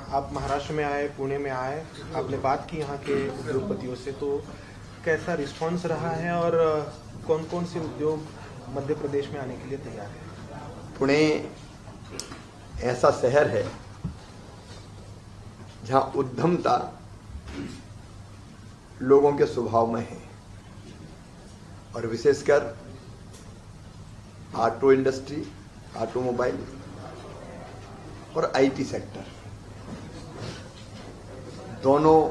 आप महाराष्ट्र में आए, पुणे में आए, आपने बात की यहाँ के उद्योगपतियों से, तो कैसा रिस्पांस रहा है और कौन कौन से उद्योग मध्य प्रदेश में आने के लिए तैयार है? पुणे ऐसा शहर है जहां उद्यमता लोगों के स्वभाव में है और विशेषकर ऑटो इंडस्ट्री, ऑटोमोबाइल और आईटी सेक्टर, दोनों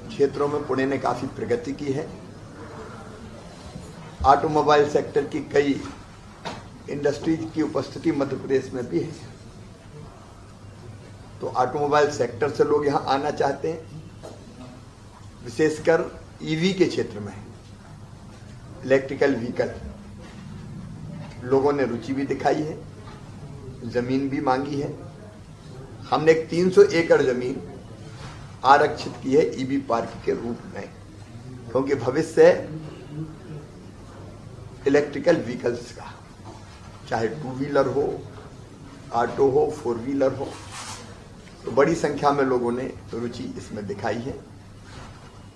क्षेत्रों में पुणे ने काफी प्रगति की है। ऑटोमोबाइल सेक्टर की कई इंडस्ट्रीज की उपस्थिति मध्य प्रदेश में भी है, तो ऑटोमोबाइल सेक्टर से लोग यहां आना चाहते हैं, विशेषकर ईवी के क्षेत्र में, इलेक्ट्रिकल व्हीकल। लोगों ने रुचि भी दिखाई है, जमीन भी मांगी है। हमने एक 300 एकड़ जमीन आरक्षित की है ईवी पार्क के रूप में, क्योंकि भविष्य इलेक्ट्रिकल व्हीकल्स का, चाहे 2 व्हीलर हो, ऑटो हो, 4 व्हीलर हो, तो बड़ी संख्या में लोगों ने रुचि इसमें दिखाई है।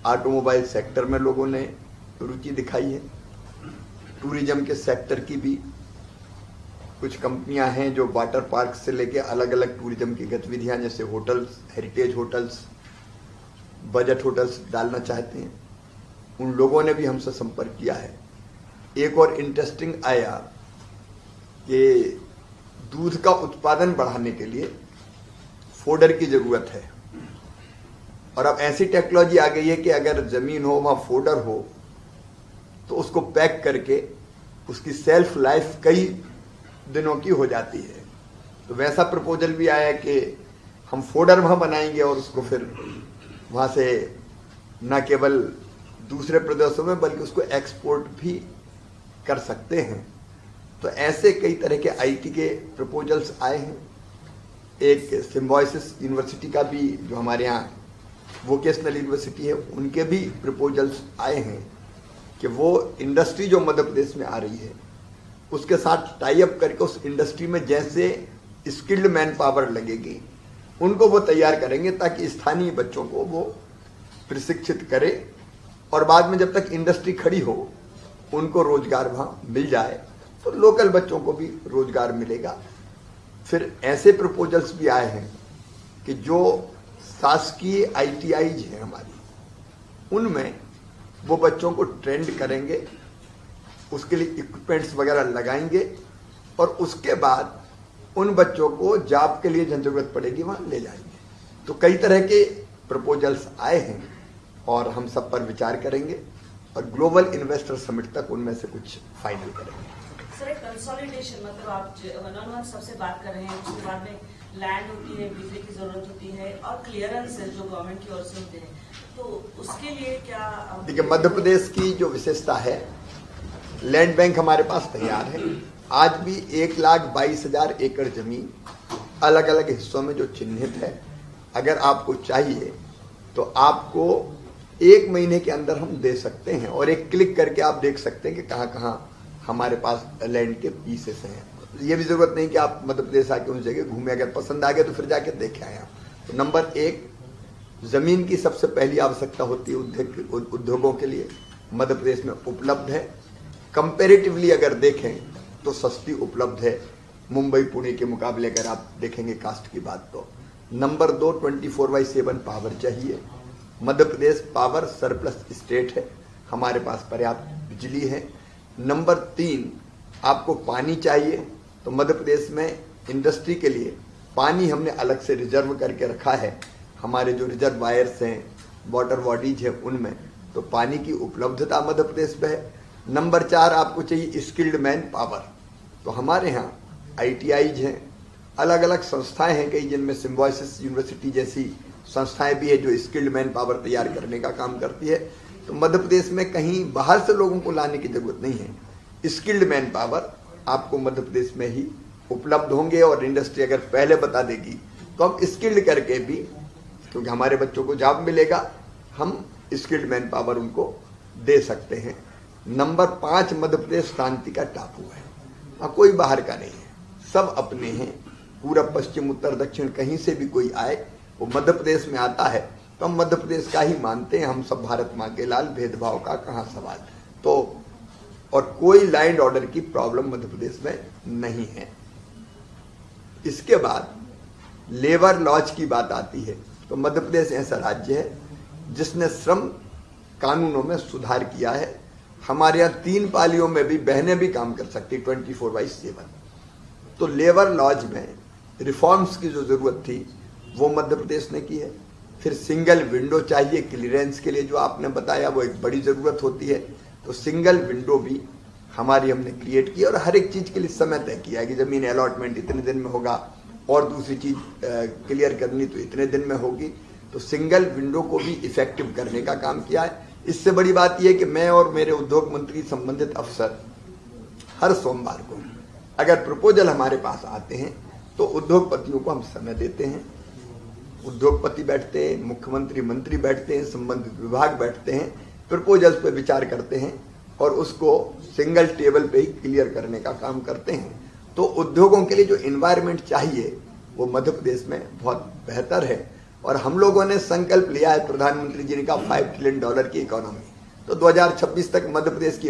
ऑटोमोबाइल सेक्टर में लोगों ने रुचि दिखाई है। टूरिज्म के सेक्टर की भी कुछ कंपनियां हैं जो वाटर पार्क से लेके अलग अलग टूरिज्म की गतिविधियां, जैसे hotels, heritage hotels, budget hotels डालना चाहते हैं। उन लोगों ने भी हमसे संपर्क किया है। एक और इंटरेस्टिंग आया कि दूध का उत्पादन बढ़ाने के लिए फोडर की जरूरत है, और अब ऐसी टेक्नोलॉजी आ गई है कि अगर जमीन हो, वहां फोडर हो, तो उसको पैक करके उसकी सेल्फ लाइफ कई दिनों की हो जाती है। तो वैसा प्रपोजल भी आया कि हम फोडर वहां बनाएंगे और उसको फिर वहां से न केवल दूसरे प्रदेशों में बल्कि उसको एक्सपोर्ट भी कर सकते हैं। तो ऐसे कई तरह के आईटी के प्रपोजल्स आए हैं। एक सिम्बायोसिस यूनिवर्सिटी का भी, जो हमारे यहाँ वोकेशनल यूनिवर्सिटी है, उनके भी प्रपोजल्स आए हैं कि वो इंडस्ट्री जो मध्य प्रदेश में आ रही है उसके साथ टाई अप करके उस इंडस्ट्री में जैसे स्किल्ड मैन पावर लगेगी, उनको वो तैयार करेंगे ताकि स्थानीय बच्चों को वो प्रशिक्षित करे और बाद में जब तक इंडस्ट्री खड़ी हो उनको रोजगार वहां मिल जाए, तो लोकल बच्चों को भी रोजगार मिलेगा। फिर ऐसे प्रपोजल्स भी आए हैं कि जो शासकीय आईटीआईज हैं हमारी, उनमें वो बच्चों को ट्रेंड करेंगे, उसके लिए इक्विपमेंट्स वगैरह लगाएंगे और उसके बाद उन बच्चों को जॉब के लिए जहाँ जरूरत पड़ेगी वहां ले जाएंगे। तो कई तरह के प्रपोजल्स आए हैं और हम सब पर विचार करेंगे और ग्लोबल इन्वेस्टर समिट तक उनमें से कुछ फाइनल करेंगे। सर, कंसोलिडेशन मतलब आप वन ऑन वन सबसे बात कर रहे हैं, उसके बाद में लैंड होती है, बिजली की जरूरत होती है और क्लियरेंस जो गवर्नमेंट की ओर से होते हैं, तो उसके लिए क्या? देखिए, मध्य प्रदेश की जो विशेषता है, लैंड बैंक हमारे पास तैयार है। आज भी 1,22,000 एकड़ जमीन अलग अलग हिस्सों में जो चिन्हित है, अगर आपको चाहिए तो आपको 1 महीने के अंदर हम दे सकते हैं और एक क्लिक करके आप देख सकते हैं कि कहाँ कहाँ हमारे पास लैंड के पीसेस हैं। ये भी जरूरत नहीं कि आप मध्य प्रदेश आके उस जगह घूमे, अगर पसंद आ गया तो फिर जाके देखे आए आप। तो नंबर 1, जमीन की सबसे पहली आवश्यकता होती है उद्योगों के लिए, मध्य प्रदेश में उपलब्ध है। कंपेरेटिवली अगर देखें तो सस्ती उपलब्ध है मुंबई पुणे के मुकाबले, अगर आप देखेंगे कास्ट की बात तो। नंबर 2, 24/7 पावर चाहिए। Madhya Pradesh power surplus state है, हमारे पास पर्याप्त बिजली है। नंबर 3, आपको पानी चाहिए, तो मध्य प्रदेश में इंडस्ट्री के लिए पानी हमने अलग से रिजर्व करके रखा है। हमारे जो रिजर्वायर्स हैं, वाटर बॉडीज है, उनमें तो पानी की उपलब्धता मध्य प्रदेश में है। नंबर 4, आपको चाहिए स्किल्ड मैन पावर, तो हमारे यहाँ आईटीआईज हैं, अलग अलग संस्थाएं हैं कई, जिनमें सिम्बायोसिस यूनिवर्सिटी जैसी संस्थाएं भी है जो स्किल्ड मैन पावर तैयार करने का काम करती है। तो मध्य प्रदेश में कहीं बाहर से लोगों को लाने की जरूरत नहीं है। स्किल्ड मैन पावर आपको मध्य प्रदेश में ही उपलब्ध होंगे और इंडस्ट्री अगर पहले बता देगी तो हम स्किल्ड करके भी, क्योंकि हमारे बच्चों को जॉब मिलेगा, हम स्किल्ड मैन पावर उनको दे सकते हैं। नंबर 5, मध्य प्रदेश शांति का टापू है, कोई बाहर का नहीं है, सब अपने हैं। पूरब पश्चिम उत्तर दक्षिण कहीं से भी कोई आए, वो मध्य प्रदेश में आता है तो हम मध्य प्रदेश का ही मानते हैं। हम सब भारत माँ के लाल, भेदभाव का कहाँ सवाल। तो और कोई लैंड ऑर्डर की प्रॉब्लम मध्य प्रदेश में नहीं है। इसके बाद लेबर लॉज की बात आती है तो मध्य प्रदेश ऐसा राज्य है जिसने श्रम कानूनों में सुधार किया है। हमारे यहाँ 3 पालियों में भी बहनें भी काम कर सकती 24/7। तो लेबर लॉज में रिफॉर्म्स की जो जरूरत थी वो मध्य प्रदेश ने की है। फिर सिंगल विंडो चाहिए क्लियरेंस के लिए, जो आपने बताया वो एक बड़ी जरूरत होती है। तो सिंगल विंडो भी हमारी हमने क्रिएट की और हर एक चीज के लिए समय तय किया कि जमीन अलॉटमेंट इतने दिन में होगा और दूसरी चीज क्लियर करनी तो इतने दिन में होगी। तो सिंगल विंडो को भी इफेक्टिव करने का काम किया है। इससे बड़ी बात यह है कि मैं और मेरे उद्योग मंत्री संबंधित अफसर हर सोमवार को अगर प्रपोजल हमारे पास आते हैं तो उद्योगपतियों को हम समय देते हैं। उद्योगपति बैठते हैं, मुख्यमंत्री मंत्री बैठते हैं, संबंधित विभाग बैठते हैं, प्रपोजल्स पे विचार करते हैं और उसको सिंगल टेबल पे ही क्लियर करने का काम करते हैं। तो उद्योगों के लिए जो एनवायरनमेंट चाहिए वो मध्य प्रदेश में बहुत बेहतर है। और हम लोगों ने संकल्प लिया है, प्रधानमंत्री जी ने कहा $5 ट्रिलियन की इकोनॉमी, तो 2026 तक मध्य प्रदेश की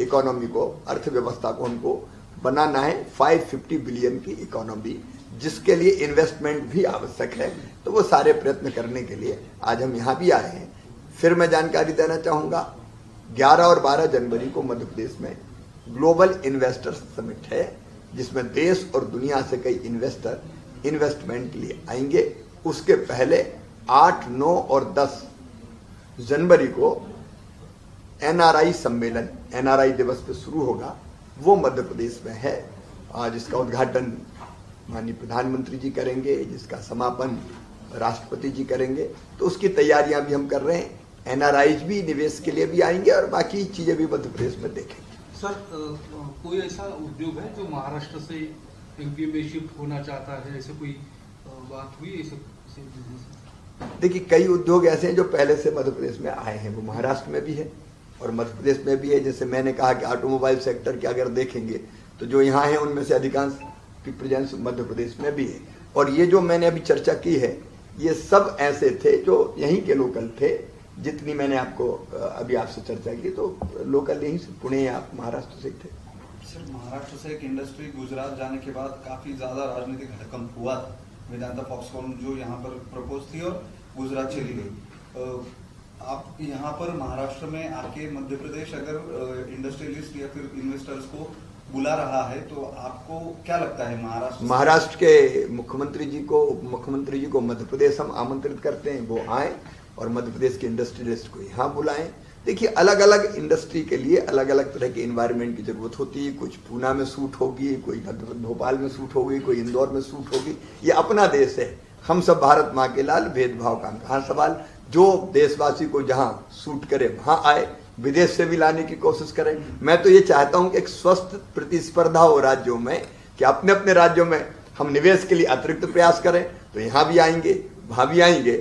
इकोनॉमी को, अर्थव्यवस्था को हमको बनाना है 550 बिलियन की इकोनॉमी, जिसके लिए इन्वेस्टमेंट भी आवश्यक है। तो वो सारे प्रयत्न करने के लिए आज हम यहाँ भी आए हैं। फिर मैं जानकारी देना चाहूंगा, 11 और 12 जनवरी को मध्य प्रदेश में ग्लोबल इन्वेस्टर्स समिट है, जिसमें देश और दुनिया से कई इन्वेस्टर इन्वेस्टमेंट के लिए आएंगे। उसके पहले 8, 9 और 10 जनवरी को एनआरआई सम्मेलन, एनआरआई दिवस पे शुरू होगा, वो मध्य प्रदेश में है। जिसका उद्घाटन माननीय प्रधानमंत्री जी करेंगे, जिसका समापन राष्ट्रपति जी करेंगे। तो उसकी तैयारियां भी हम कर रहे हैं। एनआरआईज भी निवेश के लिए भी आएंगे और बाकी चीजें भी मध्य प्रदेश में देखेंगे। सर, कोई ऐसा उद्योग है जो महाराष्ट्र से एमपी में शिफ्ट होना चाहता है, ऐसे कोई बात हुई ऐसे? देखिए, कई उद्योग ऐसे हैं जो पहले से मध्य प्रदेश में आए हैं, वो महाराष्ट्र में भी है और मध्य प्रदेश में भी है। जैसे मैंने कहा कि ऑटोमोबाइल सेक्टर के अगर देखेंगे तो जो यहाँ है उनमें से अधिकांश की प्रेजेंस मध्य प्रदेश में भी है। और ये जो मैंने अभी चर्चा की है, ये सब ऐसे थे जो यहीं के लोकल थे। जितनी मैंने आपको अभी आपसे चर्चा की तो लोकल यहीं से, पुणे या महाराष्ट्र से थे। सर, महाराष्ट्र से एक इंडस्ट्री गुजरात जाने के बाद काफी ज्यादा राजनीतिक हड़कंप हुआ था। वेदांता फॉक्सकॉन जो यहाँ पर प्रपोज थी और गुजरात चली गई। आप यहाँ पर महाराष्ट्र में आके मध्य प्रदेश अगर इंडस्ट्रियलिस्ट या फिर इन्वेस्टर्स को बुला रहा है तो आपको क्या लगता है? महाराष्ट्र के मुख्यमंत्री जी को, उप मुख्यमंत्री जी को मध्य प्रदेश हम आमंत्रित करते हैं, वो आए और मध्य प्रदेश के इंडस्ट्रियलिस्ट को यहाँ बुलाएं। देखिए, अलग अलग इंडस्ट्री के लिए अलग अलग तरह के एनवायरनमेंट की जरूरत होती है। कुछ पूना में सूट होगी, कोई भोपाल में सूट होगी, कोई इंदौर में सूट होगी। ये अपना देश है, हम सब भारत माँ के लाल, भेदभाव का कहाँ सवाल। जो देशवासी को जहाँ सूट करे वहां आए, विदेश से भी लाने की कोशिश करें। मैं तो ये चाहता हूं कि एक स्वस्थ प्रतिस्पर्धा हो राज्यों में, कि अपने अपने राज्यों में हम निवेश के लिए अतिरिक्त प्रयास करें। तो यहाँ भी आएंगे, वहां भी आएंगे